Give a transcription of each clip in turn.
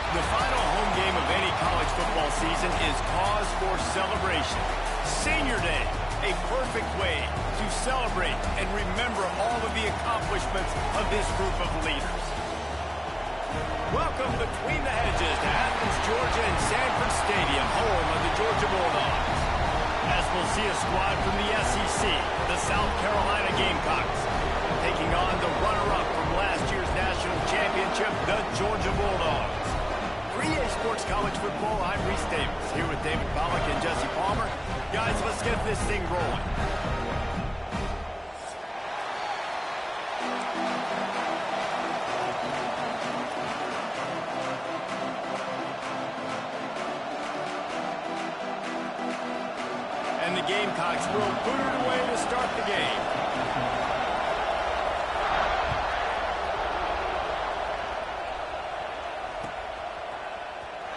The final home game of any college football season is cause for celebration. Senior Day, a perfect way to celebrate and remember all of the accomplishments of this group of leaders. Welcome between the hedges to Athens, Georgia and Sanford Stadium, home of the Georgia Bulldogs. As we'll see a squad from the SEC, the South Carolina Gamecocks, taking on the runner-up from last year's national championship, the Georgia Bulldogs. 3A Sports College Football, I'm Reese Davis, here with David Pollack and Jesse Palmer. Guys, let's get this thing rolling. And the Gamecocks will boot it away to start the game.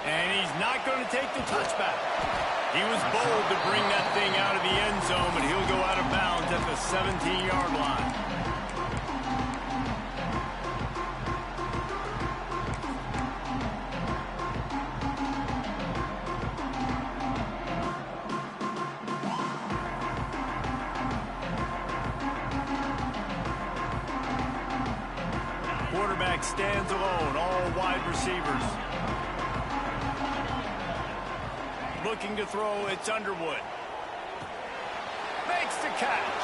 And he's not going to take the touchback. He was bold to bring that thing out of the end zone, but he'll go out of bounds at the 17-yard line. Quarterback stands alone, all wide receivers. Looking to throw, it's Underwood. Makes the catch.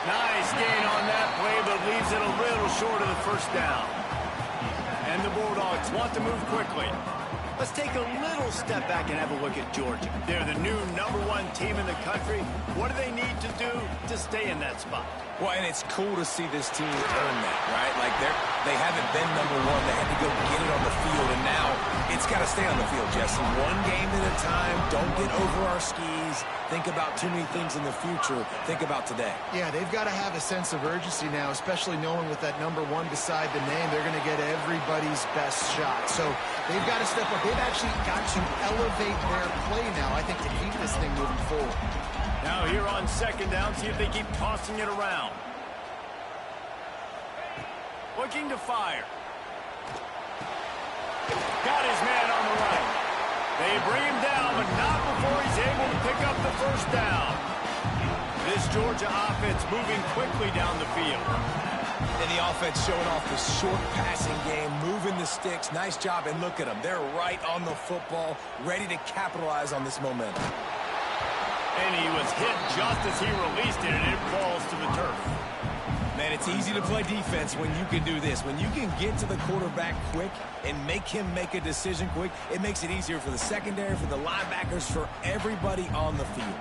Nice gain on that play, but leaves it a little short of the first down. And the Bulldogs want to move quickly. Let's take a little step back and have a look at Georgia. They're the new #1 team in the country. What do they need to do to stay in that spot? Well, and it's cool to see this team earn that, right? Like, they haven't been #1. They had to go get it on the field, and now it's got to stay on the field, Jesse. One game at a time. Don't get over our skis. Think about too many things in the future. Think about today. Yeah, they've got to have a sense of urgency now, especially knowing with that #1 beside the name, they're going to get everybody's best shot. So they've got to step up. They've actually got to elevate their play now, I think, to keep this thing moving forward. Now here on second down, see if they keep tossing it around. Looking to fire. Got his man on the right. They bring him down, but not before he's able to pick up the first down. This Georgia offense moving quickly down the field. And the offense showing off the short passing game, moving the sticks. Nice job, and look at them. They're right on the football, ready to capitalize on this momentum. And he was hit just as he released it, and it falls to the turf. Man, it's easy to play defense when you can do this. When you can get to the quarterback quick and make him make a decision quick, it makes it easier for the secondary, for the linebackers, for everybody on the field.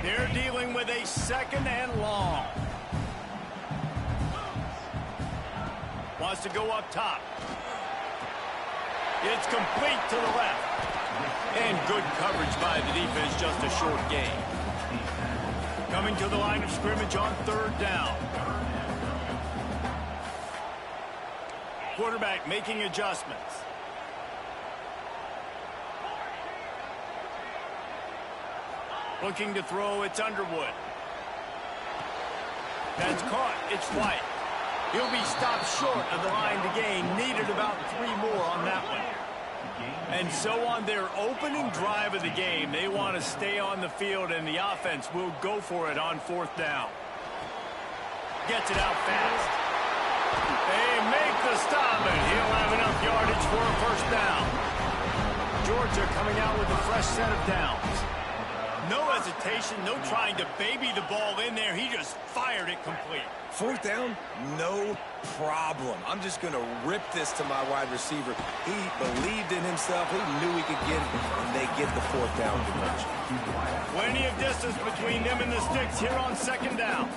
They're dealing with a second and long. Wants to go up top. It's complete to the left. And good coverage by the defense, just a short gain. Coming to the line of scrimmage on third down. Quarterback making adjustments. Looking to throw, it's Underwood. That's caught, it's White. He'll be stopped short of the line to gain. Needed about 3 more on that one. And so on their opening drive of the game, they want to stay on the field, and the offense will go for it on fourth down. Gets it out fast. They make the stop, and he'll have enough yardage for a first down. Georgia coming out with a fresh set of downs. No hesitation, no trying to baby the ball in there. He just fired it complete. Fourth down, no problem. I'm just going to rip this to my wide receiver. He believed in himself. He knew he could get it, and they get the fourth down conversion. Plenty of distance between them and the sticks here on second down.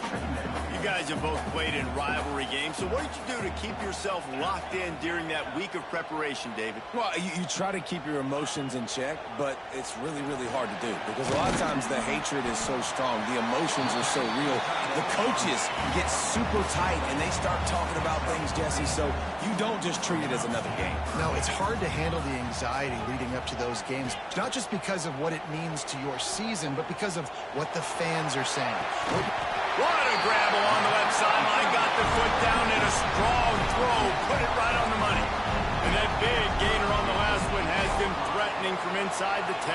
You guys have both played in rivalry games, so what did you do to keep yourself locked in during that week of preparation, David? Well, you try to keep your emotions in check, but it's really, really hard to do because a lot of times the hatred is so strong. The emotions are so real. The coaches get super tight, and they start talking about things, Jesse, so you don't just treat it as another game. No, it's hard to handle the anxiety leading up to those games, not just because of what it means to your season, but because of what the fans are saying. What a grab along the left sideline. Got the foot down in a strong throw. Put it right on the money. And that big gainer on the last one has them threatening from inside the 10.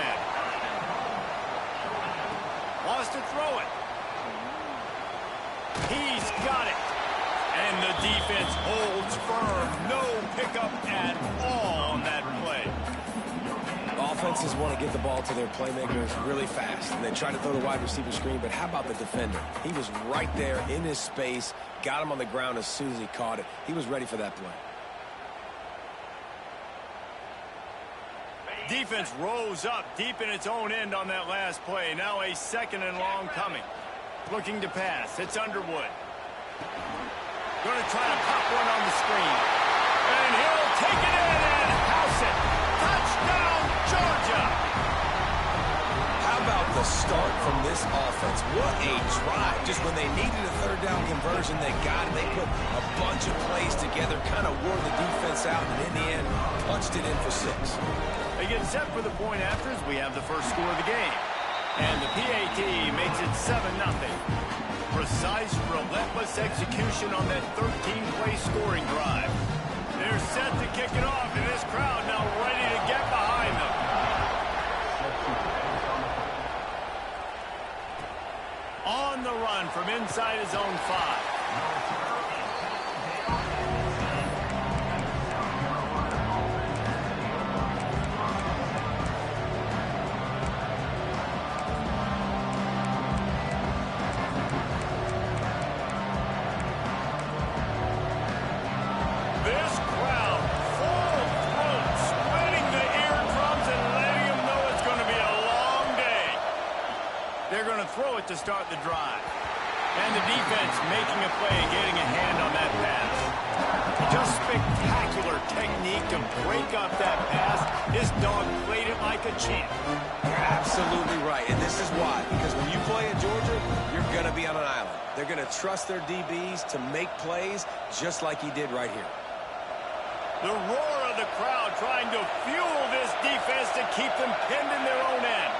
Wants to throw it. He's got it. And the defense holds firm. No pickup at all on that play. Offenses want to get the ball to their playmakers really fast. And they try to throw the wide receiver screen, but how about the defender? He was right there in his space, got him on the ground as soon as he caught it. He was ready for that play. Defense rose up deep in its own end on that last play. Now a 2nd and long coming. Looking to pass. It's Underwood. Going to try to pop one on the screen. And he'll take it in and house it. Touchdown, Georgia! How about the start from this offense? What a drive. Just when they needed a 3rd down conversion, they got it. They put a bunch of plays together, kind of wore the defense out, and in the end, punched it in for 6. They get set for the point after as we have the first score of the game. And the PAT makes it 7-0. Precise, relentless execution on that 13-play scoring drive. They're set to kick it off, and this crowd now ready to get behind them. On the run from inside his own 5. Throw it to start the drive. And the defense making a play, getting a hand on that pass. Just spectacular technique to break up that pass. This dog played it like a champ. You're absolutely right, and this is why. Because when you play at Georgia, you're going to be on an island. They're going to trust their DBs to make plays just like he did right here. The roar of the crowd trying to fuel this defense to keep them pinned in their own end.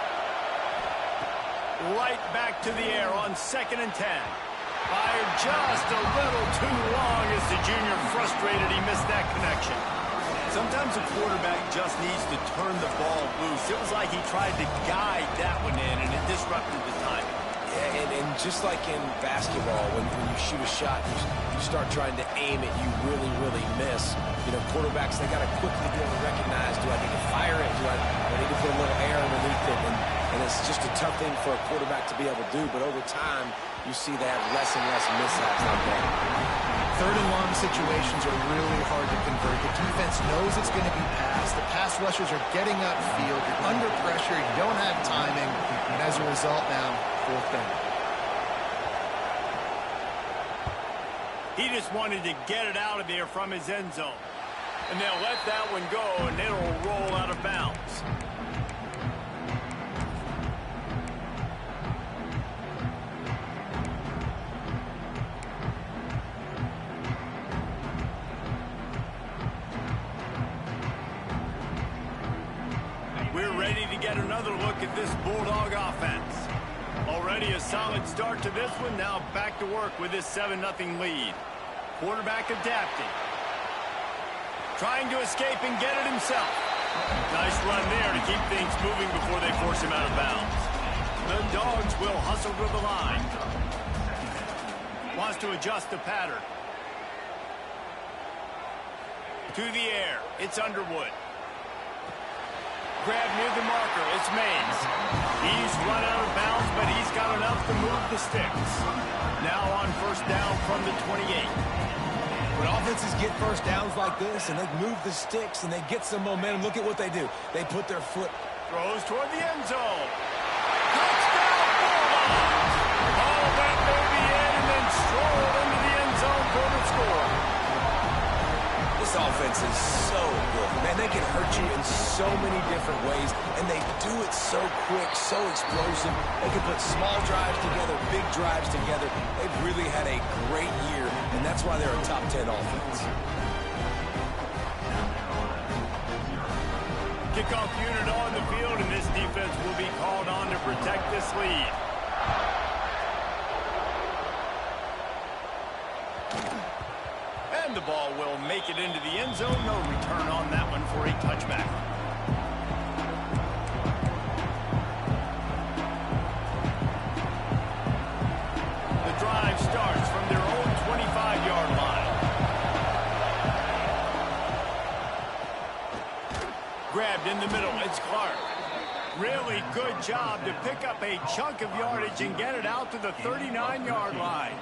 Right back to the air on 2nd and 10. Fired just a little too long as the junior frustrated he missed that connection. Sometimes a quarterback just needs to turn the ball loose. It was like he tried to guide that one in, and it disrupted the timing. Yeah, and just like in basketball, when you shoot a shot, you start trying to aim it, you really miss. You know, quarterbacks, they got to quickly be able to recognize, do I need to fire it? Do I need to put a little air underneath it? And it's just a tough thing for a quarterback to be able to do. But over time, you see they have less and less mishaps like that. 3rd and long situations are really hard to convert. The defense knows it's going to be passed. The pass rushers are getting upfield. You're under pressure. You don't have timing. And as a result now, 4th down. He just wanted to get it out of there from his end zone. And they'll let that one go, and it'll roll out of bounds. We're ready to get another look at this Bulldog offense. Already a solid start to this one. Now back to work with this 7-0 lead. Quarterback adapting. Trying to escape and get it himself. Nice run there to keep things moving before they force him out of bounds. The Dogs will hustle to the line. Wants to adjust the pattern. To the air. It's Underwood. Grab near the marker. It's Mays. He's run out of bounds, but he's got enough to move the sticks. Now on 1st down from the 28. When offenses get 1st downs like this and they move the sticks and they get some momentum, look at what they do. They put their foot. Throws toward the end zone. Touchdown, Bulldogs! All that may be in and then strolled into the end zone for the score. This offense is so good. Man, they can hurt you in so many different ways, and they do it so quick, so explosive. They can put small drives together, big drives together. They've really had a great year, and that's why they're a top 10 offense. Kickoff unit on the field, and this defense will be called on to protect this lead. ball will make it into the end zone. No return on that one for a touchback. The drive starts from their own 25-yard line. Grabbed in the middle. It's Clark. Really good job to pick up a chunk of yardage and get it out to the 39-yard line.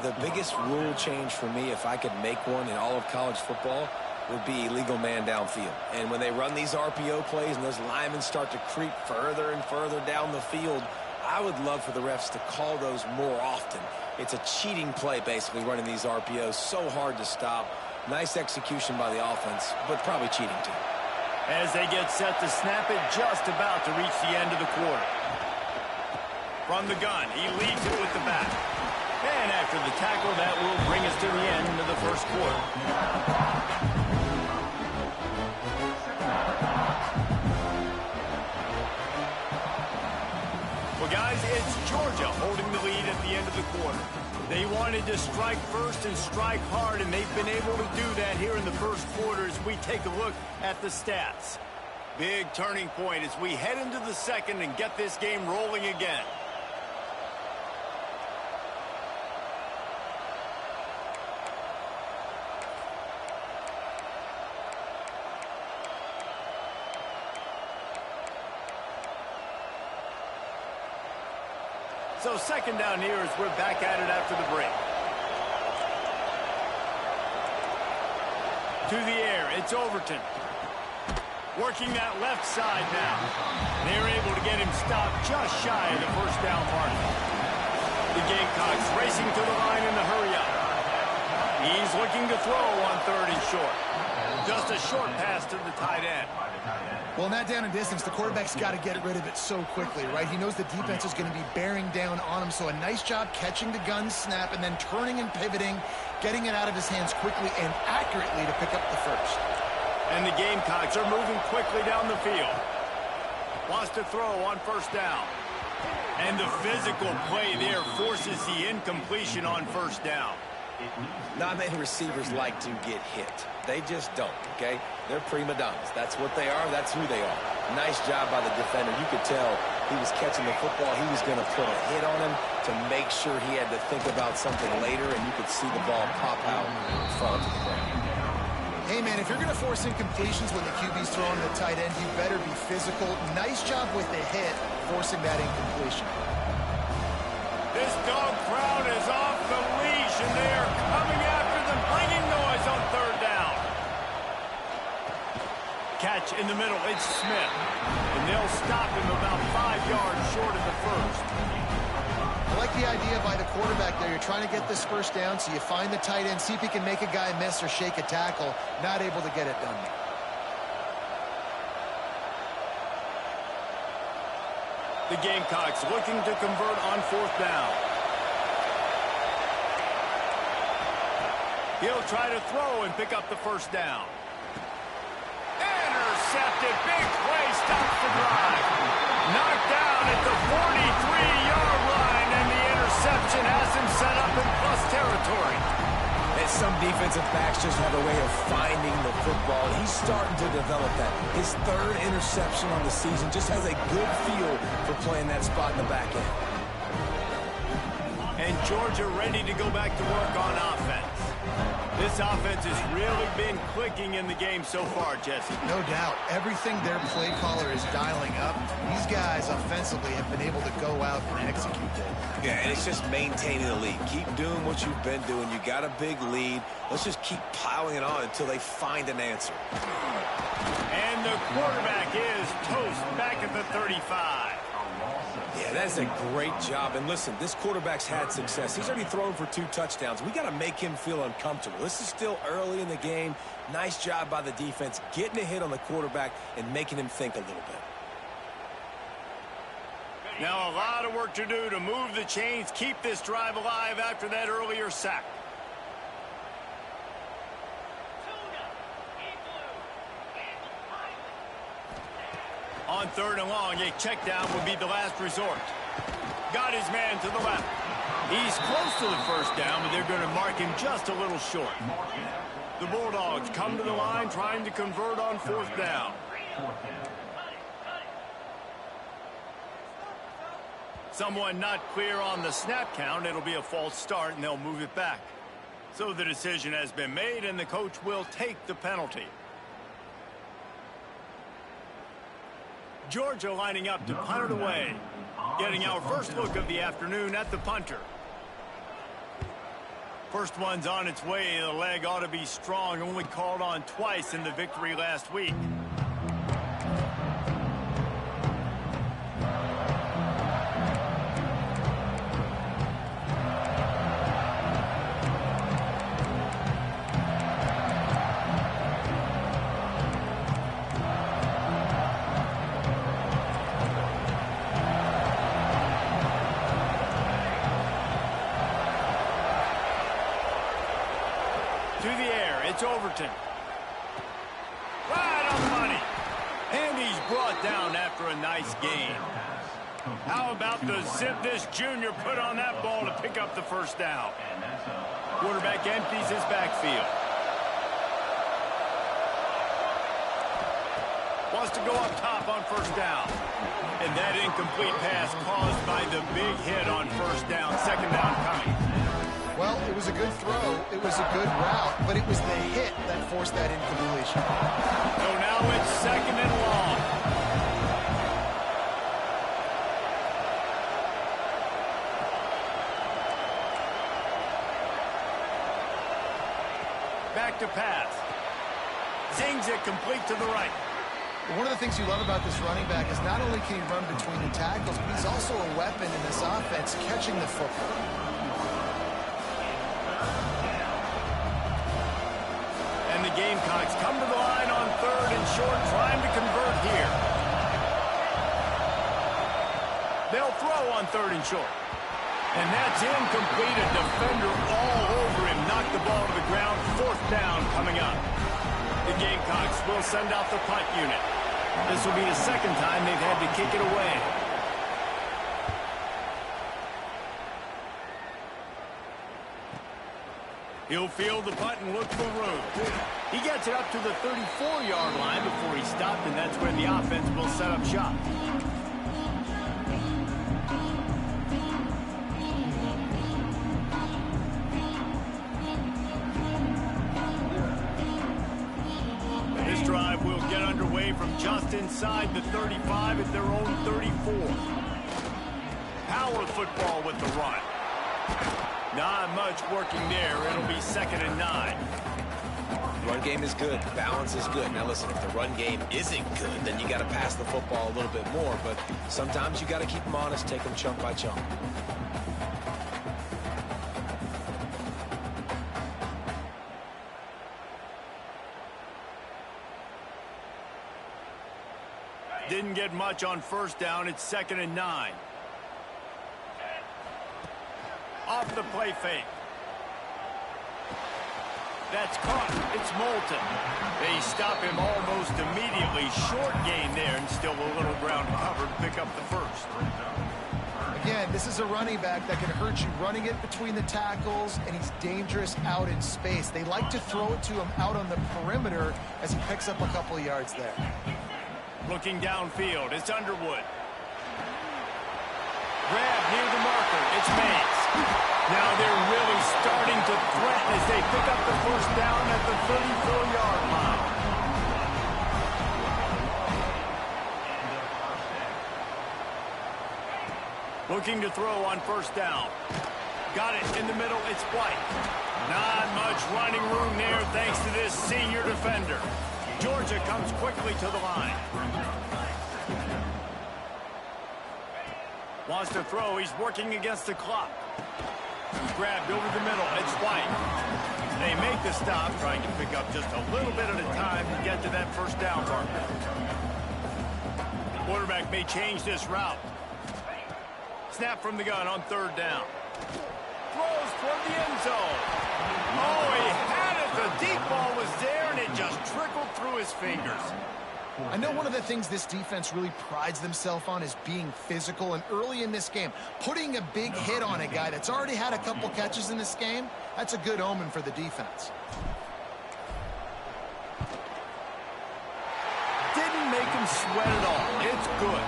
The biggest rule change for me, if I could make one in all of college football, would be illegal man downfield. And when they run these RPO plays and those linemen start to creep further and further down the field, I would love for the refs to call those more often. It's a cheating play, basically, running these RPOs. So hard to stop. Nice execution by the offense, but probably cheating too. As they get set to snap it, just about to reach the end of the quarter. From the gun, he leads it with the back. And after the tackle, that will bring us to the end of the first quarter. Well, guys, it's Georgia holding the lead at the end of the quarter. They wanted to strike first and strike hard, and they've been able to do that here in the first quarter as we take a look at the stats. Big turning point as we head into the second and get this game rolling again. So second down here as we're back at it after the break. To the air, it's Overton. Working that left side now. They're able to get him stopped just shy of the first down mark. The Gamecocks racing to the line in the hurry up. He's looking to throw on third and short. Just a short pass to the tight end. Well, in that down and distance, the quarterback's got to get rid of it so quickly, right? He knows the defense is going to be bearing down on him, so a nice job catching the gun snap and then turning and pivoting, getting it out of his hands quickly and accurately to pick up the first. And the Gamecocks are moving quickly down the field. Wants to throw on first down. And the physical play there forces the incompletion on first down. Not many receivers like to get hit. They just don't, okay? They're prima donnas. That's what they are. That's who they are. Nice job by the defender. You could tell he was catching the football. He was going to put a hit on him to make sure he had to think about something later, and you could see the ball pop out and fall to the ground. Hey, man, if you're going to force incompletions when the QB's throwing the tight end, you better be physical. Nice job with the hit, forcing that incompletion. This dog crowd is off the leash, and they are coming after them, bringing noise on third down. Catch in the middle, it's Smith. And they'll stop him about 5 yards short of the first. I like the idea by the quarterback there. You're trying to get this first down, so you find the tight end, see if he can make a guy miss or shake a tackle. Not able to get it done. The Gamecocks looking to convert on fourth down. He'll try to throw and pick up the first down. Intercepted. Big play. Stops the drive. Knocked down at the 43-yard line, and the interception has him set up in plus territory. And some defensive backs just have a way of finding the football. He's starting to develop that. His third interception on the season just has a good feel for playing that spot in the back end. And Georgia ready to go back to work on offense. This offense has really been clicking in the game so far, Jesse. No doubt. Everything their play caller is dialing up, these guys offensively have been able to go out and execute it. Yeah, and it's just maintaining the lead. Keep doing what you've been doing. You got a big lead. Let's just keep piling it on until they find an answer. And the quarterback is toast back at the 35. Yeah, that's a great job. And listen, this quarterback's had success. He's already thrown for 2 touchdowns. We got to make him feel uncomfortable. This is still early in the game. Nice job by the defense, getting a hit on the quarterback and making him think a little bit. Now a lot of work to do to move the chains, keep this drive alive after that earlier sack. On third and long, a check down would be the last resort. Got his man to the left. He's close to the first down, but they're going to mark him just a little short. The Bulldogs come to the line trying to convert on fourth down. Someone not clear on the snap count. It'll be a false start, and they'll move it back. So the decision has been made, and the coach will take the penalty. Georgia lining up to punt it away. Getting our first look of the afternoon at the punter. First one's on its way. The leg ought to be strong. Only called on twice in the victory last week. It's Overton. Right on the money. And he's brought down after a nice gain. How about the zip this junior put on that ball to pick up the first down? Quarterback empties his backfield. Wants to go up top on first down. And that incomplete pass caused by the big hit on first down. Second down coming. Well, it was a good throw, it was a good route, but it was the hit that forced that incompletion. So now it's second and long. Back to pass. Zings it complete to the right. One of the things you love about this running back is not only can he run between the tackles, but he's also a weapon in this offense, catching the football. And the Gamecocks come to the line on third and short, trying to convert here. They'll throw on third and short. And that's incomplete. A defender all over him. Knocked the ball to the ground. Fourth down coming up. The Gamecocks will send out the punt unit. This will be the second time they've had to kick it away. He'll field the punt and look for room. He gets it up to the 34-yard line before he stopped, and that's where the offense will set up shop. This drive will get underway from just inside the 35 at their own 34. Power football with the run. Not much working there. It'll be second and 9. Run game is good. Balance is good. Now listen, if the run game isn't good, then you got to pass the football a little bit more. But sometimes you got to keep them honest, take them chunk by chunk. Didn't get much on first down. It's second and 9. Off the play fake. That's caught. It's Moulton. They stop him almost immediately. Short gain there, and still a little ground covered. Pick up the first. Again, this is a running back that can hurt you running it between the tackles, and he's dangerous out in space. They like to throw it to him out on the perimeter as he picks up a couple of yards there. Looking downfield, it's Underwood. Grab near the marker. It's Mays. Now they're really starting to threaten as they pick up the first down at the 34-yard line. Looking to throw on first down. Got it in the middle. It's White. Not much running room there thanks to this senior defender. Georgia comes quickly to the line. Wants to throw. He's working against the clock. Grabbed over the middle. It's White. They make the stop, trying to pick up just a little bit at a time to get to that first down marker. Quarterback may change this route. Snap from the gun on third down. Throws toward the end zone. Oh, he had it. The deep ball was there, and it just trickled through his fingers. I know one of the things this defense really prides themselves on is being physical, and early in this game, putting a big hit on a guy that's already had a couple catches in this game, that's a good omen for the defense. Didn't make him sweat at all. It's good.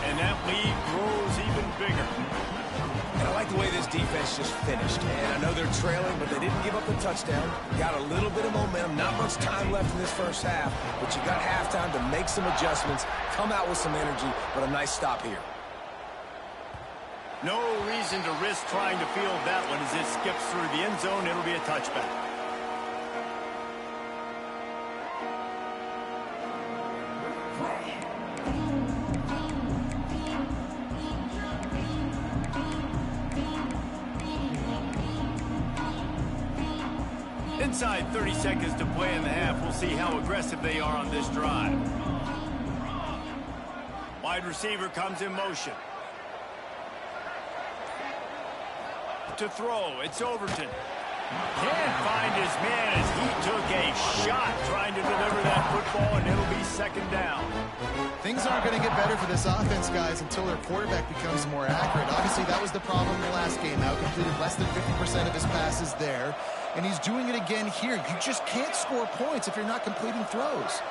And that lead grows even bigger. And I like the way this defense just finished. And I know they're trailing, but they didn't give up a touchdown. Got a little bit of momentum. Not much time left in this first half, but you got halftime to make some adjustments, come out with some energy, but a nice stop here. No reason to risk trying to field that one. As it skips through the end zone, it'll be a touchback. Inside 30 seconds to play in the half. We'll see how aggressive they are on this drive. Wide receiver comes in motion. To throw, it's Overton. Can't find his man as he took a shot trying to deliver that football, and it'll be second down. Things aren't going to get better for this offense, guys, until their quarterback becomes more accurate. Obviously, that was the problem in the last game. Out completed less than 50% of his passes there, and he's doing it again here. You just can't score points if you're not completing throws.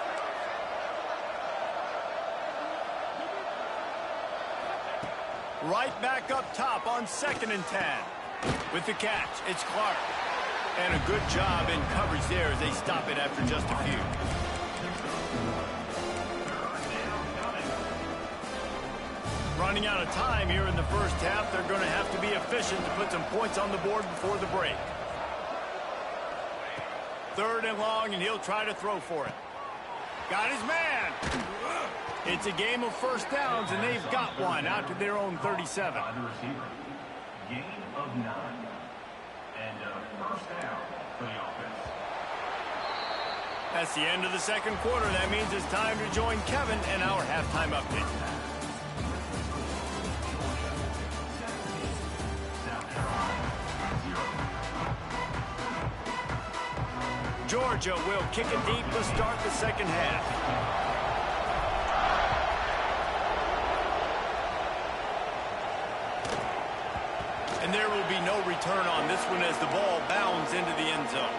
Right back up top on 2nd and 10. With the catch, it's Clark. And a good job in coverage there as they stop it after just a few. Running out of time here in the first half. They're going to have to be efficient to put some points on the board before the break. 3rd and long, and he'll try to throw for it. Got his man. It's a game of first downs, and they've got one out to their own 37. Gain of 9. And first down for the offense. That's the end of the second quarter. That means it's time to join Kevin and our halftime update. Georgia will kick it deep to start the second half. And there will be no return on this one as the ball bounds into the end zone.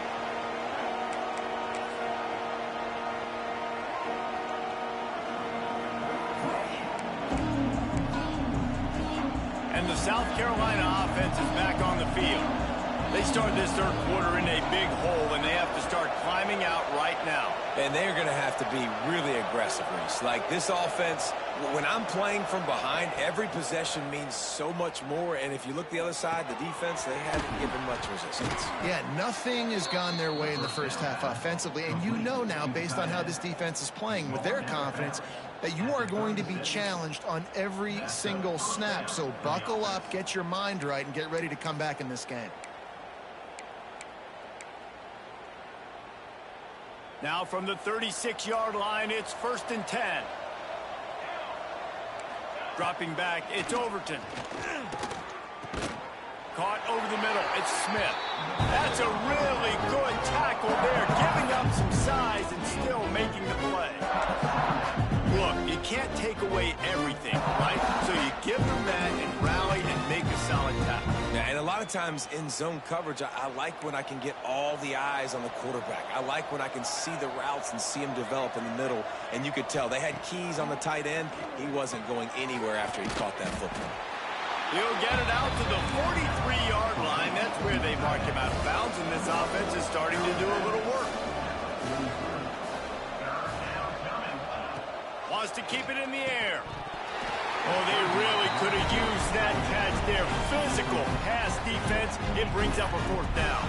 And the South Carolina offense is back on the field. They start this third quarter in a big hole, and they have to start climbing out right now. And they're going to have to be really aggressive, Reese. Like this offense, when I'm playing from behind, every possession means so much more. And if you look the other side, the defense, they haven't given much resistance. Yeah, nothing has gone their way in the first half offensively. And you know now, based on how this defense is playing with their confidence, that you are going to be challenged on every single snap. So buckle up, get your mind right, and get ready to come back in this game. Now from the 36-yard line, it's 1st and 10. Dropping back, it's Overton. Caught over the middle, it's Smith. That's a really good tackle there, giving up some size and still making the play. Look, you can't take away everything, right? So you give them that and rally and make a solid tackle. Yeah, and a lot of times in zone coverage, I like when I can get all the eyes on the quarterback. I like when I can see the routes and see him develop in the middle. And you could tell they had keys on the tight end. He wasn't going anywhere after he caught that football. He'll get it out to the 43-yard line. That's where they mark him out of bounds, and this offense is starting to do a little work. Wants to keep it in the air. Oh, they really could have used that catch there. Physical pass defense. It brings up a 4th down.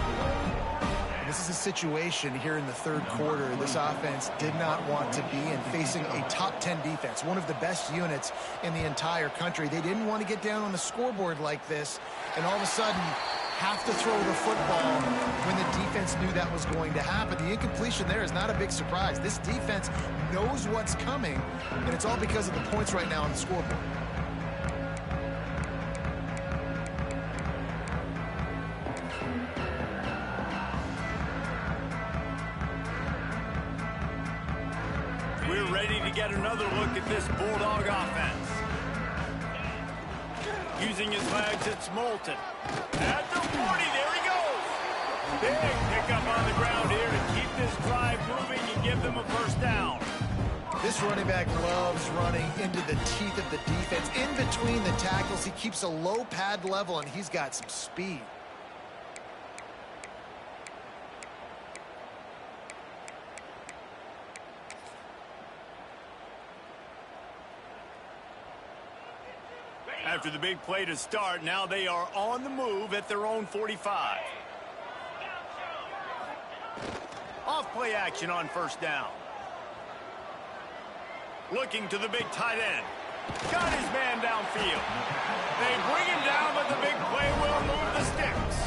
This is a situation here in the third quarter this offense did not want to be in, facing a top 10 defense, one of the best units in the entire country. They didn't want to get down on the scoreboard like this, and all of a sudden have to throw the football when the defense knew that was going to happen. The incompletion there is not a big surprise. This defense knows what's coming, and it's all because of the points right now on the scoreboard. We're ready to get another look at this Bulldog offense. Using his legs, it's Moulton. At the 40, there he goes. Big pickup on the ground here to keep this drive moving and give them a first down. This running back loves running into the teeth of the defense. In between the tackles, he keeps a low pad level, and he's got some speed. After the big play to start, now they are on the move at their own 45. Off play action on first down. Looking to the big tight end. Got his man downfield. They bring him down, but the big play will move the sticks.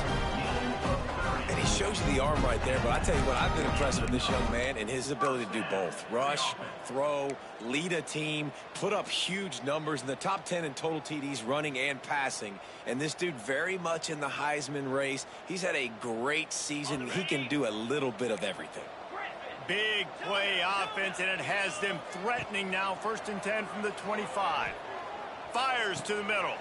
And he shows you the arm right there, but I tell you what, I've been impressed with this young man and his ability to do both. Rush, throw, lead a team, put up huge numbers in the top 10 in total TDs running and passing. And this dude very much in the Heisman race. He's had a great season. He can do a little bit of everything. Big play offense, and it has them threatening now. 1st and 10 from the 25. Fires to the middle.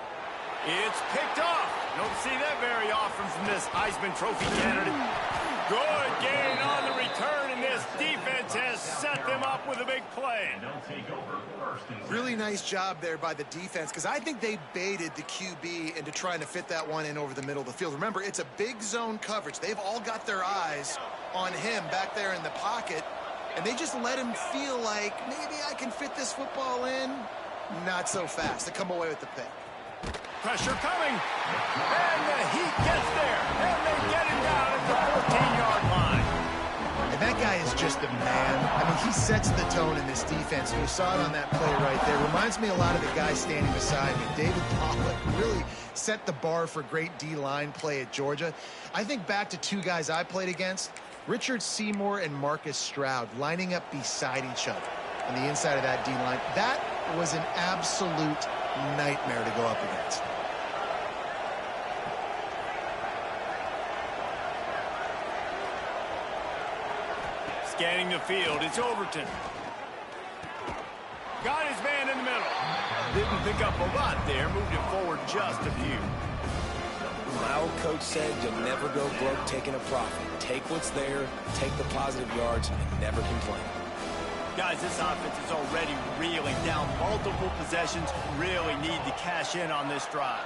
It's picked off. Don't see that very often from this Heisman Trophy candidate. Good gain on the return, and this defense has set them up with a big play. Really nice job there by the defense, because I think they baited the QB into trying to fit that one in over the middle of the field. Remember, it's a big zone coverage. They've all got their eyes on him back there in the pocket, and they just let him feel like, maybe I can fit this football in. Not so fast. They come away with the pick. Pressure coming, and the Heat gets there, and they get him down at the 14-yard line. And that guy is just a man. I mean, he sets the tone in this defense. You saw it on that play right there. Reminds me a lot of the guy standing beside me. David Pollock really set the bar for great D-line play at Georgia. I think back to two guys I played against, Richard Seymour and Marcus Stroud, lining up beside each other on the inside of that D-line. That was an absolute nightmare to go up against. Scanning the field, it's Overton. Got his man in the middle. Didn't pick up a lot there, moved it forward just a few. My old coach said you'll never go broke taking a profit. Take what's there, take the positive yards, and never complain. Guys, this offense is already reeling down multiple possessions. Really need to cash in on this drive.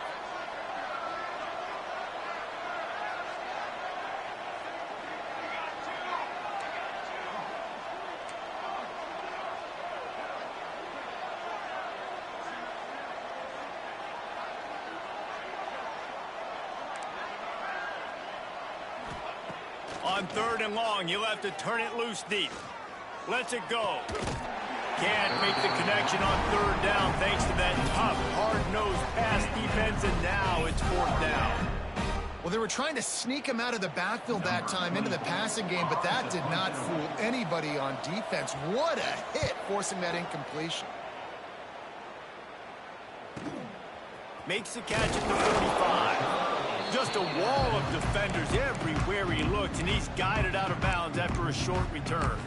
On 3rd and long, you'll have to turn it loose deep. Lets it go. Can't make the connection on 3rd down thanks to that tough, hard-nosed pass defense, and now it's 4th down. Well, they were trying to sneak him out of the backfield that time into the passing game, but that did not fool anybody on defense. What a hit, forcing that incompletion. Makes the catch at the 45. Just a wall of defenders everywhere he looked, and he's guided out of bounds after a short return.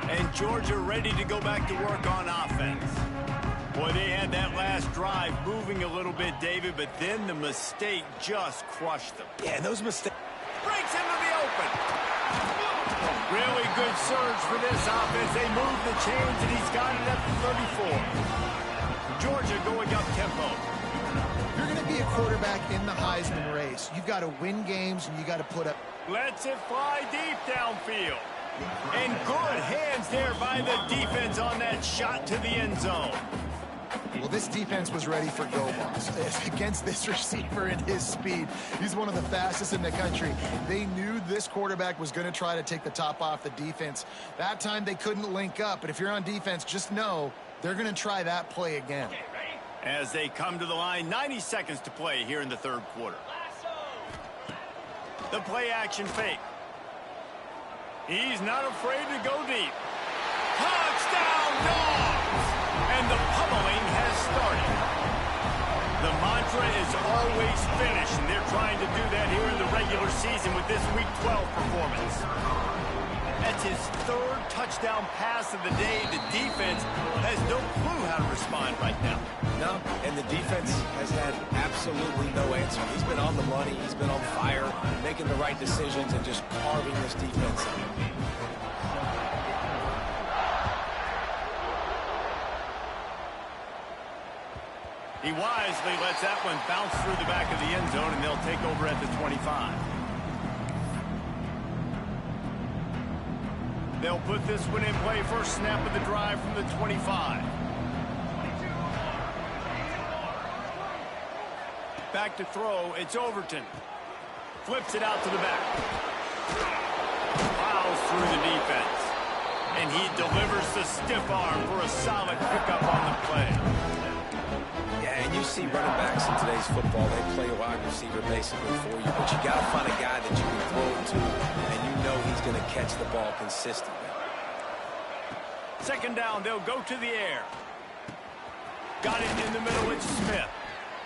And Georgia ready to go back to work on offense. Boy, they had that last drive moving a little bit, David, but then the mistake just crushed them. Yeah, and those mistakes. Breaks into the open. Really good surge for this offense. They move the chains, and he's got it at the 34. Georgia going up tempo. You're going to be a quarterback in the Heisman race. You've got to win games, and you got to put up. Lets it fly deep downfield. And good hands there by the defense on that shot to the end zone. Well, this defense was ready for go-balls. Against this receiver and his speed, he's one of the fastest in the country. They knew this quarterback was going to try to take the top off the defense. That time they couldn't link up, but if you're on defense, just know they're going to try that play again. As they come to the line, 90 seconds to play here in the 3rd quarter. The play action fake. He's not afraid to go deep. Touchdown, Dogs! And the pummeling has started. The mantra is always finish, and they're trying to do that here in the regular season with this Week 12 performance. That's his third touchdown pass of the day. The defense has no clue how to respond right now. No, and the defense has had absolutely no answer. He's been on the money. He's been on fire, making the right decisions and just carving this defense up. He wisely lets that one bounce through the back of the end zone, and they'll take over at the 25. They'll put this one in play first snap of the drive from the 25. Back to throw, it's Overton. Flips it out to the back. Fouls through the defense. And he delivers the stiff arm for a solid pickup on the play. Yeah, and you see running backs in today's football, they play a wide receiver basically for you, but you got to find a guy that you can throw it to, and you know he's going to catch the ball consistently. Second down, they'll go to the air. Got it in the middle, it's Smith.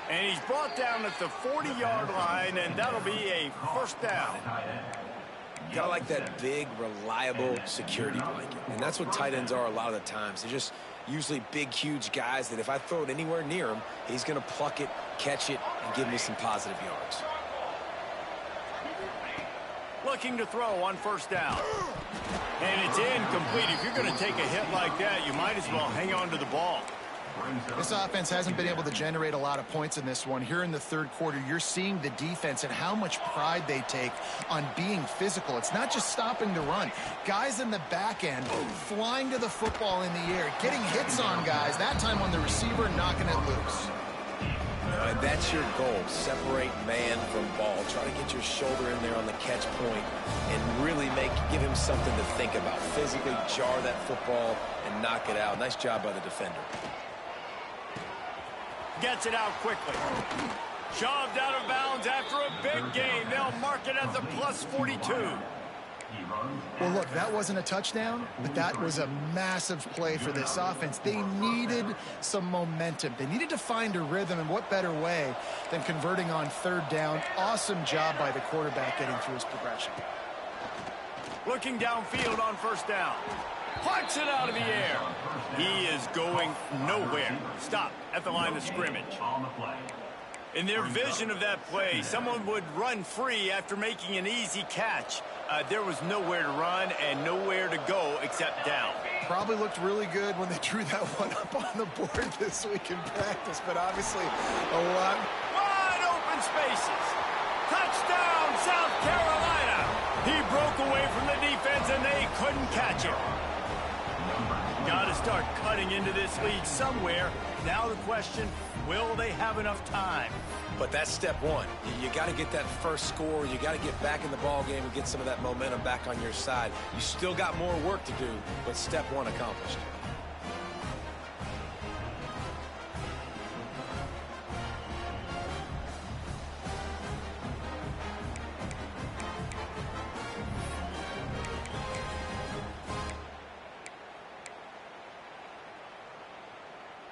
And he's brought down at the 40-yard line, and that'll be a first down. Got to like that big, reliable security blanket. And that's what tight ends are a lot of the times. They're just usually big, huge guys that if I throw it anywhere near him, he's going to pluck it, catch it, and give me some positive yards. Looking to throw on first down. And it's incomplete. If you're going to take a hit like that, you might as well hang on to the ball. This offense hasn't been able to generate a lot of points in this one. Here in the third quarter, you're seeing the defense and how much pride they take on being physical. It's not just stopping the run. Guys in the back end flying to the football in the air, getting hits on guys, that time on the receiver, knocking it loose. And that's your goal. Separate man from ball. Try to get your shoulder in there on the catch point and really give him something to think about. Physically jar that football and knock it out. Nice job by the defender. Gets it out quickly. Shoved out of bounds after a big gain. They'll mark it at the plus 42. Well, look, that wasn't a touchdown, but that was a massive play for this offense. They needed some momentum. They needed to find a rhythm, and what better way than converting on third down. Awesome job by the quarterback getting through his progression. Looking downfield on first down. Punts it out of the air. He is going nowhere. Stop at the line of scrimmage. In their vision of that play, someone would run free after making an easy catch. There was nowhere to run and nowhere to go except down. Probably looked really good when they drew that one up on the board this week in practice, but obviously a lot. Wide open spaces. Touchdown, South Carolina. He broke away from the defense and they couldn't catch him. Got to start cutting into this lead somewhere. Now the question, will they have enough time? But that's step one. You got to get that first score. You got to get back in the ball game and get some of that momentum back on your side. You still got more work to do, but step one accomplished.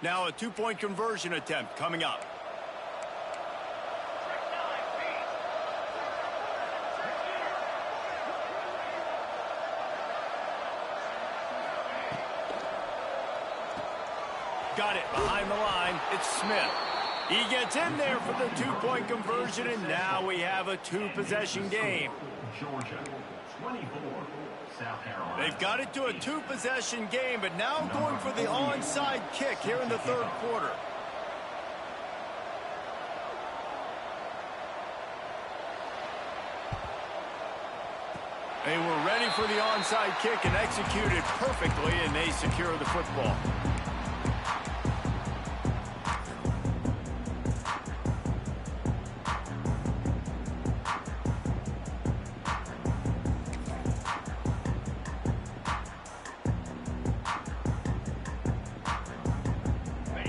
Now a two-point conversion attempt coming up. Got it behind the line. It's Smith. He gets in there for the two-point conversion, and now we have a two-possession game. Georgia, 24. South Carolina. They've got it to a two-possession game, but now going for the onside kick here in the third quarter. They were ready for the onside kick and executed perfectly, and they secure the football.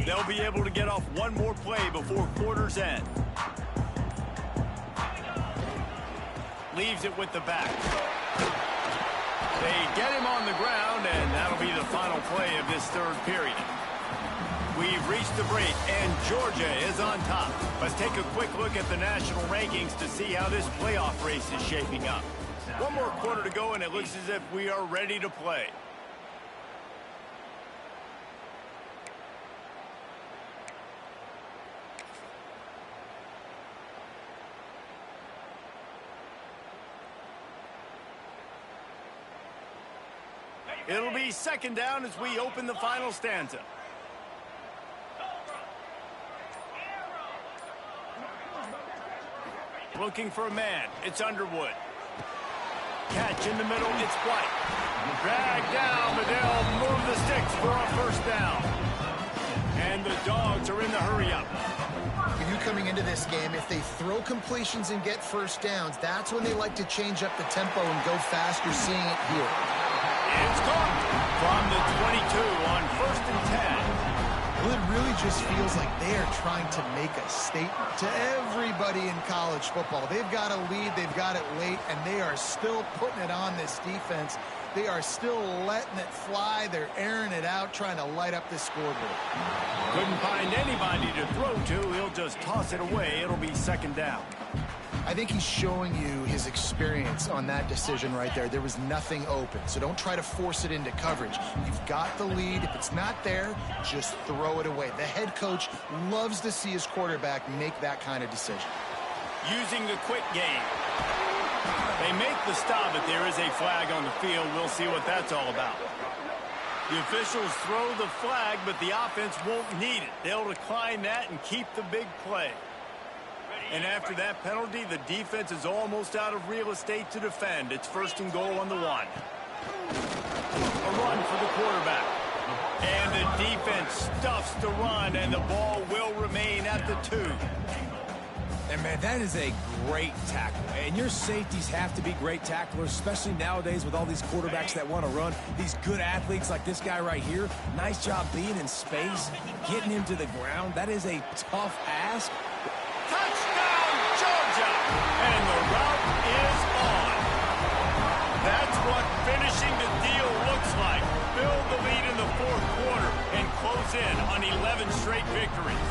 They'll be able to get off one more play before quarter's end. Leaves it with the back. They get him on the ground, and that'll be the final play of this third period. We've reached the break, and Georgia is on top. Let's take a quick look at the national rankings to see how this playoff race is shaping up. One more quarter to go, and it looks as if we are ready to play. It'll be second down as we open the final stanza. Looking for a man. It's Underwood. Catch in the middle. It's White. Drag down, but they'll move the sticks for a first down. And the Dogs are in the hurry-up. For you coming into this game, if they throw completions and get first downs, that's when they like to change up the tempo and go fast. You're seeing it here. It's gone from the 22 on 1st and 10. Well, it really just feels like they are trying to make a statement to everybody in college football. They've got a lead, they've got it late, and they are still putting it on this defense. They are still letting it fly. They're airing it out, trying to light up this scoreboard. Couldn't find anybody to throw to. He'll just toss it away. It'll be second down. I think he's showing you his experience on that decision right there. There was nothing open, so don't try to force it into coverage. You've got the lead. If it's not there, just throw it away. The head coach loves to see his quarterback make that kind of decision. Using the quick game. They make the stop, but there is a flag on the field. We'll see what that's all about. The officials throw the flag, but the offense won't need it. They'll decline that and keep the big play. And after that penalty, the defense is almost out of real estate to defend. It's 1st and goal on the 1. A run for the quarterback. And the defense stuffs the run, and the ball will remain at the 2. And, man, that is a great tackle. And your safeties have to be great tacklers, especially nowadays with all these quarterbacks that want to run. These good athletes like this guy right here. Nice job being in space, getting him to the ground. That is a tough ask. Touchdown, Georgia! And the route is on. That's what finishing the deal looks like. Build the lead in the 4th quarter and close in on 11 straight victories.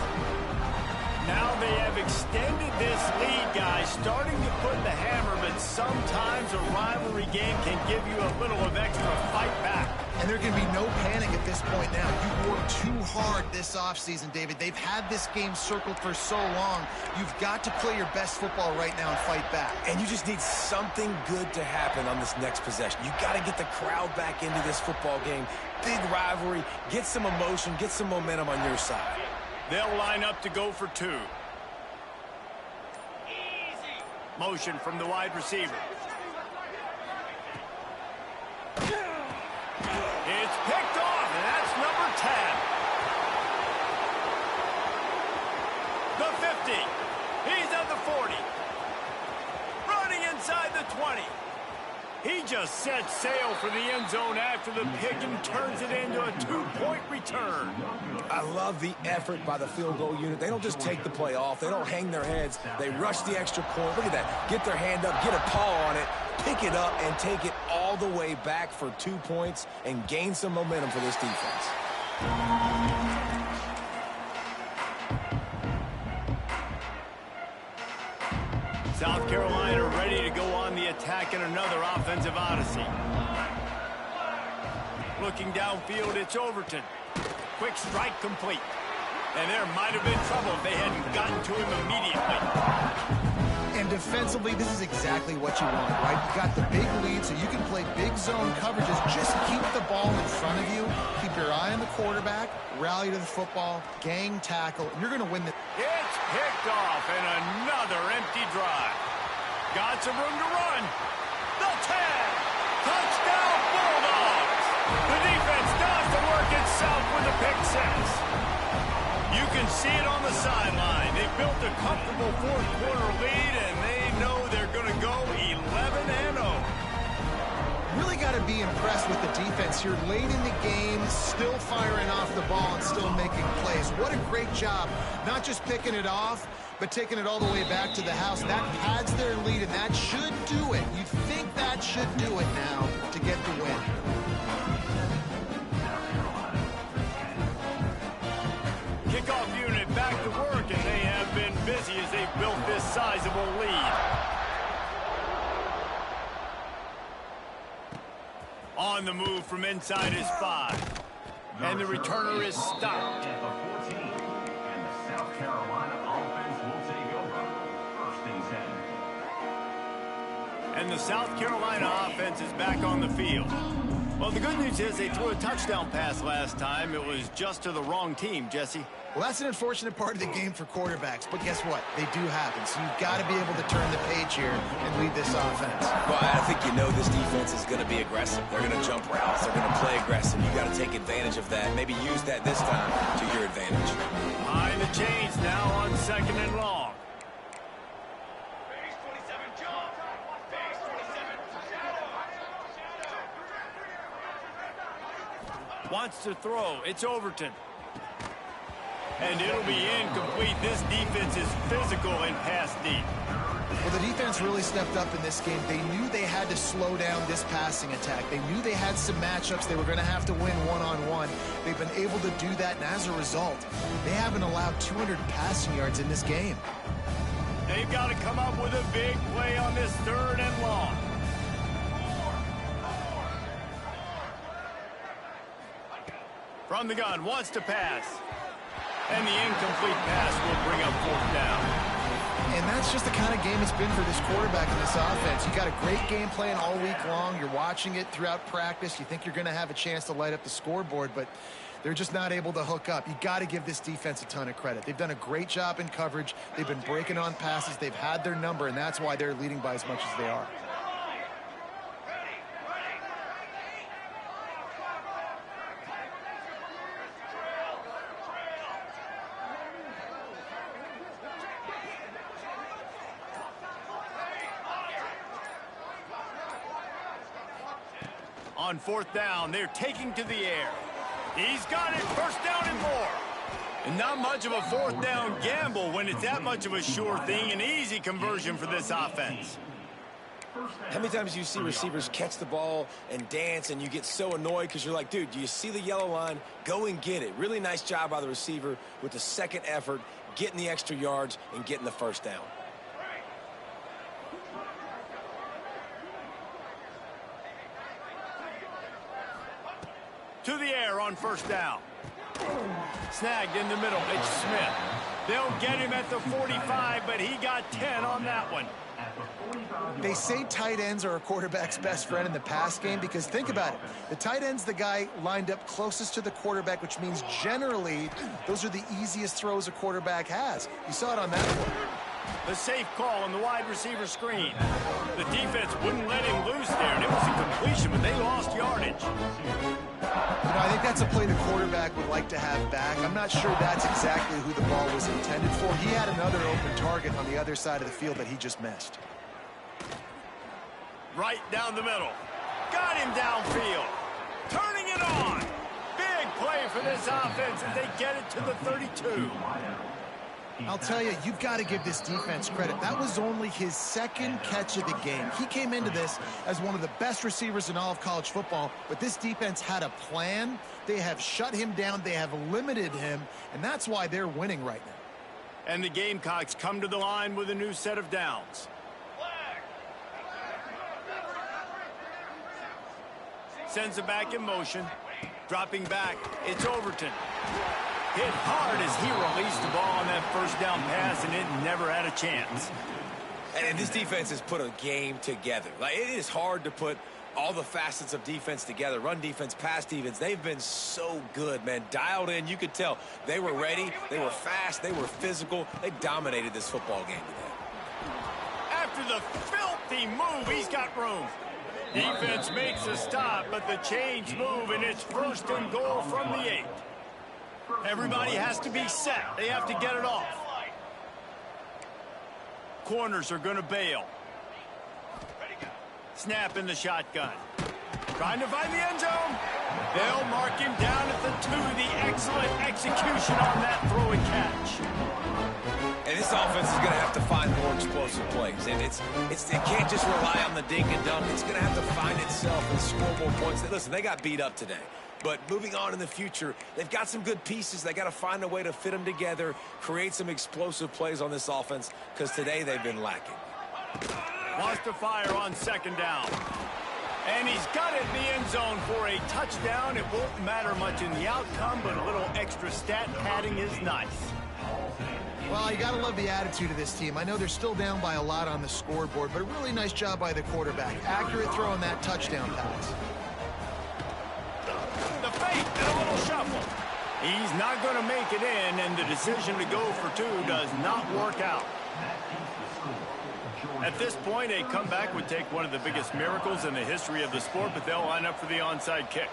Now they have extended this lead, guys, starting to put the hammer, but sometimes a rivalry game can give you a little of extra fight back. And there can be no panic at this point now. You worked too hard this offseason, David. They've had this game circled for so long. You've got to play your best football right now and fight back. And you just need something good to happen on this next possession. You got to get the crowd back into this football game. Big rivalry. Get some emotion. Get some momentum on your side. They'll line up to go for 2. Motion from the wide receiver. It's picked off, and that's number 10. The 50. He's at the 40. Running inside the 20. He just sets sail for the end zone after the pick and turns it into a 2-point return. I love the effort by the field goal unit. They don't just take the play off. They don't hang their heads. They rush the extra point. Look at that. Get their hand up, get a paw on it, pick it up, and take it all the way back for 2 points and gain some momentum for this defense. South Carolina ready to go on the attack in another offensive odyssey. Looking downfield, it's Overton. Quick strike complete. And there might have been trouble if they hadn't gotten to him immediately. And defensively, this is exactly what you want, right? You got the big lead, so you can play big zone coverages. Just keep the ball in front of you. Keep your eye on the quarterback. Rally to the football. Gang tackle. You're going to win the... It's picked off, and another empty drive. Got some room to run. The 10. Touchdown, Bulldogs. The defense does the work itself with the pick 6. You can see it on the sideline. They've built a comfortable 4th quarter lead, and they know they're going to go 11-0. Really got to be impressed with the defense here. Late in the game, still firing off the ball and still making plays. What a great job. Not just picking it off, but taking it all the way back to the house. That pads their lead, and that should do it. You'd think that should do it now to get the win. on the move from inside his 5. And the returner is stopped. At the 14. And the South Carolina offense will take over. 1st and 10. And the South Carolina offense is back on the field. Well, the good news is they threw a touchdown pass last time. It was just to the wrong team, Jesse. Well, that's an unfortunate part of the game for quarterbacks, but guess what? They do happen, so you've got to be able to turn the page here and lead this offense. Well, I think you know this defense is going to be aggressive. They're going to jump routes. They're going to play aggressive. You got to take advantage of that. Maybe use that this time to your advantage. Behind the chains now on 2nd and long. Wants to throw. It's Overton. And it'll be incomplete. This defense is physical and pass deep. Well, the defense really stepped up in this game. They knew they had to slow down this passing attack. They knew they had some matchups they were going to have to win one-on-one. They've been able to do that, and as a result, they haven't allowed 200 passing yards in this game. They've got to come up with a big play on this 3rd and long. From the gun, wants to pass. And the incomplete pass will bring up 4th down. And that's just the kind of game it's been for this quarterback in this offense. You got a great game plan all week long. You're watching it throughout practice. You think you're going to have a chance to light up the scoreboard, but they're just not able to hook up. You got to give this defense a ton of credit. They've done a great job in coverage. They've been breaking on passes. They've had their number, and that's why they're leading by as much as they are. On 4th down, they're taking to the air. He's got it, 1st down and more. And not much of a 4th down gamble when it's that much of a sure thing. An easy conversion for this offense. How many times do you see receivers catch the ball and dance and you get so annoyed because you're like, dude, do you see the yellow line? Go and get it. Really nice job by the receiver with the 2nd effort, getting the extra yards and getting the 1st down. To the air on 1st down. Snagged in the middle. It's Smith. They'll get him at the 45, but he got 10 on that one. They say tight ends are a quarterback's best friend in the pass game because think about it. The tight end's the guy lined up closest to the quarterback, which means generally those are the easiest throws a quarterback has. You saw it on that one. The safe call on the wide receiver screen. The defense wouldn't let him loose there, and it was a completion, but they lost yardage. You know, I think that's a play the quarterback would like to have back. I'm not sure that's exactly who the ball was intended for. He had another open target on the other side of the field that he just missed. Right down the middle. Got him downfield. Turning it on. Big play for this offense as they get it to the 32. I'll tell you, you've got to give this defense credit. That was only his 2nd catch of the game. He came into this as one of the best receivers in all of college football, but this defense had a plan. They have shut him down. They have limited him, and that's why they're winning right now. And the Gamecocks come to the line with a new set of downs. Sends it back in motion. Dropping back, it's Overton. Hit hard as he released the ball on that 1st down pass, and it never had a chance. And this defense has put a game together. Like, it is hard to put all the facets of defense together. Run defense, pass defense. They've been so good, man. Dialed in. You could tell they were ready. They were fast. They were physical. They dominated this football game today. After the filthy move, he's got room. Defense makes a stop, but the chains move, and it's 1st and goal from the 8. Everybody has to be set. They have to get it off. Corners are going to bail. Snap in the shotgun. Trying to find the end zone. They'll mark him down at the 2. The excellent execution on that throw and catch. And this offense is going to have to find more explosive plays. And it can't just rely on the dink and dunk. It's going to have to find itself and score more points. Listen, they got beat up today. But moving on in the future, they've got some good pieces. They got to find a way to fit them together, create some explosive plays on this offense, because today they've been lacking. Wants to fire on 2nd down. And he's got it in the end zone for a touchdown. It won't matter much in the outcome, but a little extra stat padding is nice. Well, you got to love the attitude of this team. I know they're still down by a lot on the scoreboard, but a really nice job by the quarterback. Accurate throw on that touchdown pass. The fake and a little shuffle. He's not going to make it in, and the decision to go for two does not work out. At this point, a comeback would take one of the biggest miracles in the history of the sport, but they'll line up for the onside kick.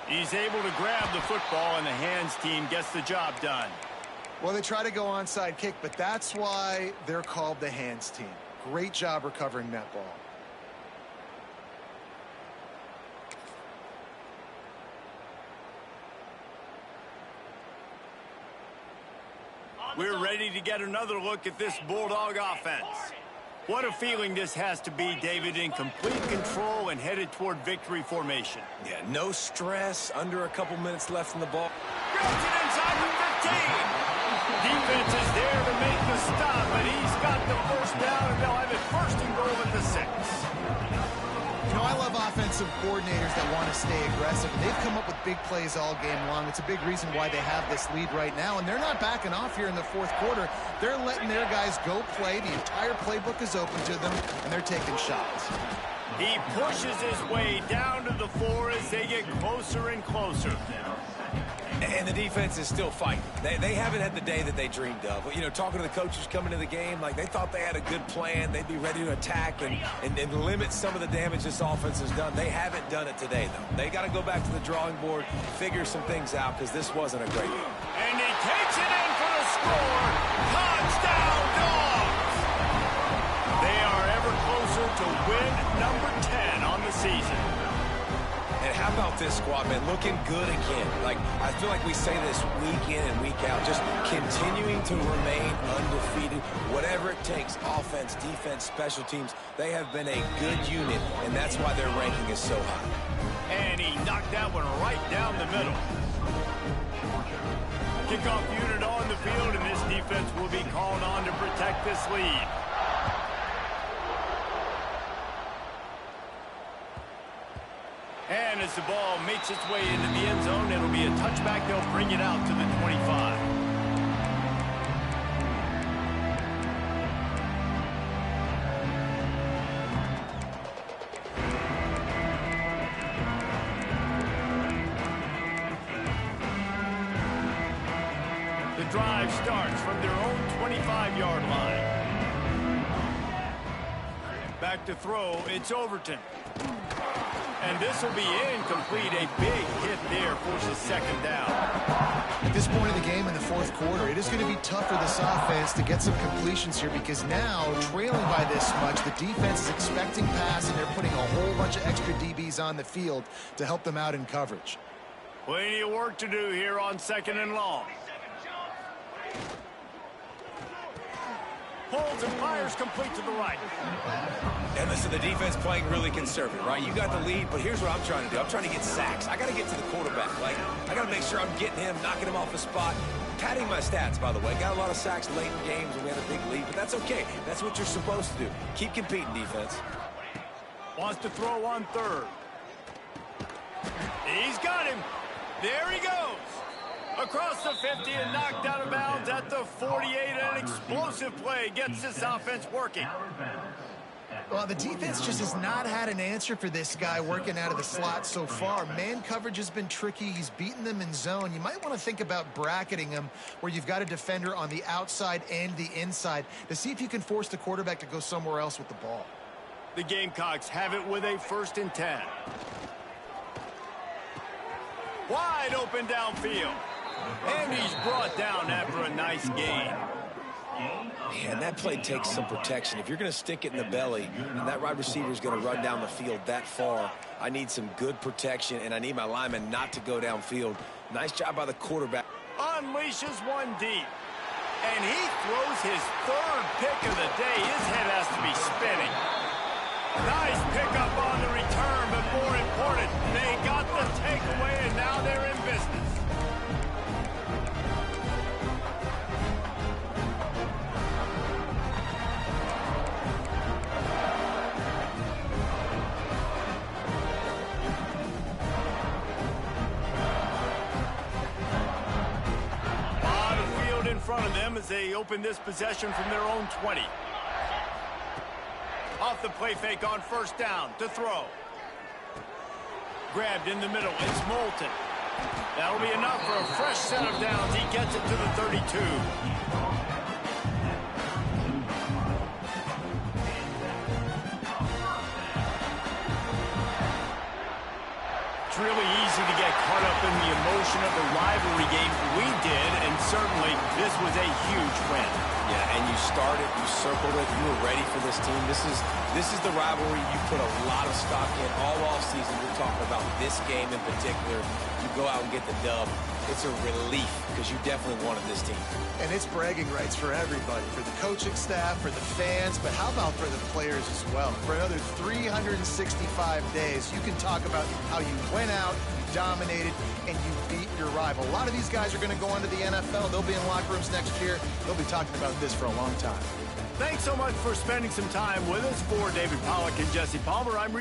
He's able to grab the football, and the hands team gets the job done. Well, they try to go onside kick, but that's why they're called the hands team. Great job recovering that ball. We're ready to get another look at this Bulldog offense. What a feeling this has to be, David, in complete control and headed toward victory formation. Yeah, no stress, under a couple minutes left in the ball. Grounds it inside the 15. Defense is there to make the stop, but he's got the first down, and they'll have it first and goal at the 6. You know, I love offensive coordinators that want to stay aggressive, and they've come up with big plays all game long. It's a big reason why they have this lead right now, and they're not backing off here in the fourth quarter. They're letting their guys go play. The entire playbook is open to them, and they're taking shots. He pushes his way down to the floor as they get closer and closer. And the defense is still fighting. They haven't had the day that they dreamed of. You know, talking to the coaches coming to the game, like they thought they had a good plan. They'd be ready to attack and limit some of the damage this offense has done. They haven't done it today, though. They got to go back to the drawing board, figure some things out, because this wasn't a great game. And he takes it in for the score. Touchdown, Dogs! They are ever closer to win number 10 on the season. And how about this squad, man? Looking good again. Like, I feel like we say this week in and week out, just continuing to remain undefeated. Whatever it takes, offense, defense, special teams, they have been a good unit, and that's why their ranking is so high. And he knocked that one right down the middle. Kickoff unit on the field, and this defense will be called on to protect this lead. And as the ball makes its way into the end zone, it'll be a touchback. They'll bring it out to the 25. The drive starts from their own 25-yard line. Back to throw, it's Overton. And this will be incomplete. A big hit there forces second down. At this point of the game in the fourth quarter, it is going to be tough for this offense to get some completions here because now, trailing by this much, the defense is expecting pass, and they're putting a whole bunch of extra DBs on the field to help them out in coverage. Plenty of work to do here on second and long. Holds and fires complete to the right. And listen, the defense playing really conservative, right? You got the lead, but here's what I'm trying to do. I'm trying to get sacks. I got to get to the quarterback. Like, I got to make sure I'm getting him, knocking him off the spot. Padding my stats, by the way. Got a lot of sacks late in games when we had a big lead, but that's okay. That's what you're supposed to do. Keep competing, defense. Wants to throw on third. He's got him. There he goes. Across the 50 and knocked out of bounds at the 48. An explosive play gets this offense working. Well, the defense just has not had an answer for this guy working out of the slot so far. Man coverage has been tricky. He's beaten them in zone. You might want to think about bracketing him where you've got a defender on the outside and the inside to see if you can force the quarterback to go somewhere else with the ball. The Gamecocks have it with a 1st and 10. Wide open downfield. And he's brought down after a nice gain. Man, that play takes some protection. If you're going to stick it in the belly and that wide receiver is going to run down the field that far, I need some good protection, and I need my lineman not to go downfield. Nice job by the quarterback. Unleashes one deep. And he throws his 3rd pick of the day. His head has to be spinning. Nice pickup on the return, but more important, they got the takeaway, and now they're in business. as they open this possession from their own 20. Off the play fake on first down to throw. Grabbed in the middle. It's Moulton. That'll be enough for a fresh set of downs. He gets it to the 32. It's really easy to get caught up in the emotion of a rivalry game. We did, and certainly this was a huge win. Yeah, and you started, you circled it, you were ready for this team. This is the rivalry you put a lot of stock in all offseason. We're talking about this game in particular. You go out and get the dub. It's a relief because you definitely wanted this team. And it's bragging rights for everybody, for the coaching staff, for the fans, but how about for the players as well? For another 365 days, you can talk about how you went out, you dominated, and you beat your rival. A lot of these guys are going to go on to the NFL. They'll be in locker rooms next year. They'll be talking about this for a long time. Thanks so much for spending some time with us. For David Pollack and Jesse Palmer, I'm